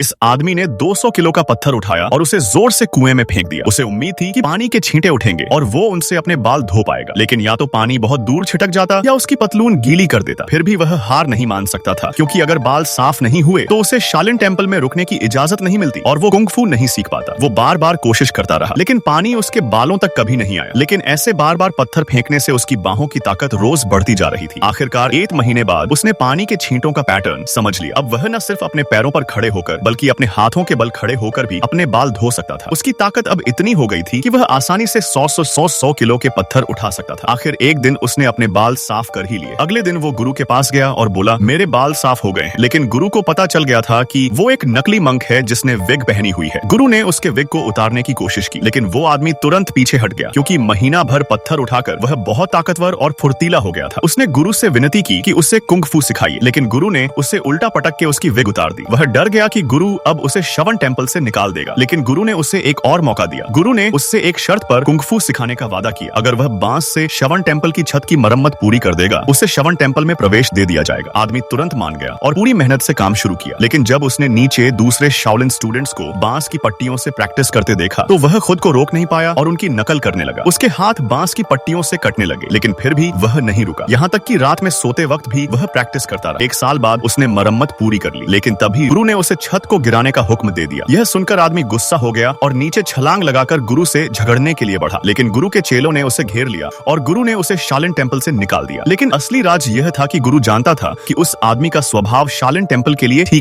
इस आदमी ने 200 किलो का पत्थर उठाया और उसे जोर से कुएं में फेंक दिया। उसे उम्मीद थी कि पानी के छींटे उठेंगे और वो उनसे अपने बाल धो पाएगा, लेकिन या तो पानी बहुत दूर छिटक जाता या उसकी पतलून गीली कर देता। फिर भी वह हार नहीं मान सकता था, क्योंकि अगर बाल साफ नहीं हुए तो उसे शालिन टेम्पल में रुकने की इजाजत नहीं मिलती और वो कुंग फू नहीं सीख पाता। वो बार बार कोशिश करता रहा, लेकिन पानी उसके बालों तक कभी नहीं आया। लेकिन ऐसे बार बार पत्थर फेंकने से उसकी बाहों की ताकत रोज बढ़ती जा रही थी। आखिरकार 1 महीने बाद उसने पानी के छींटों का पैटर्न समझ लिया। अब वह न सिर्फ अपने पैरों पर खड़े होकर बल्कि अपने हाथों के बल खड़े होकर भी अपने बाल धो सकता था। उसकी ताकत अब इतनी हो गई थी कि वह आसानी से 100 किलो के पत्थर उठा सकता था। आखिर एक दिन उसने अपने बाल साफ कर ही लिए। अगले दिन वो गुरु के पास गया और बोला, मेरे बाल साफ हो गए हैं। लेकिन गुरु को पता चल गया था कि वो एक नकली मंक है जिसने विग पहनी हुई है। गुरु ने उसके विग को उतारने की कोशिश की, लेकिन वो आदमी तुरंत पीछे हट गया, क्योंकि महीना भर पत्थर उठाकर वह बहुत ताकतवर और फुर्तीला हो गया था। उसने गुरु से विनती की कि उसे कुंग फू सिखाइए, लेकिन गुरु ने उसे उल्टा पटक के उसकी विग उतार दी। वह डर गया कि गुरु अब उसे शवन टेम्पल से निकाल देगा, लेकिन गुरु ने उसे एक और मौका दिया। गुरु ने उससे एक शर्त पर कुंग फू सिखाने का वादा किया। अगर वह बांस से शवन टेम्पल की छत की मरम्मत पूरी कर देगा, उसे शवन टेम्पल में प्रवेश दे दिया जाएगा। आदमी तुरंत मान गया और पूरी मेहनत से काम शुरू किया। लेकिन जब उसने नीचे दूसरे शाओलिन स्टूडेंट्स को बांस की पट्टियों से प्रैक्टिस करते देखा तो वह खुद को रोक नहीं पाया और उनकी नकल करने लगा। उसके हाथ बांस की पट्टियों से कटने लगे, लेकिन फिर भी वह नहीं रुका। यहाँ तक कि रात में सोते वक्त भी वह प्रैक्टिस करता रहा। 1 साल बाद उसने मरम्मत पूरी कर ली, लेकिन तभी गुरु ने उसे छत को गिराने का हुक्म दे दिया। यह सुनकर आदमी गुस्सा हो गया और नीचे छलांग लगाकर गुरु से झगड़ने के लिए बढ़ा, लेकिन गुरु के चेलों ने उसे घेर लिया और गुरु ने उसे शालिन टेम्पल से निकाल दिया। लेकिन असली राज यह था कि गुरु जानता था कि उस आदमी का स्वभाव शालिन टेम्पल के लिए ठीक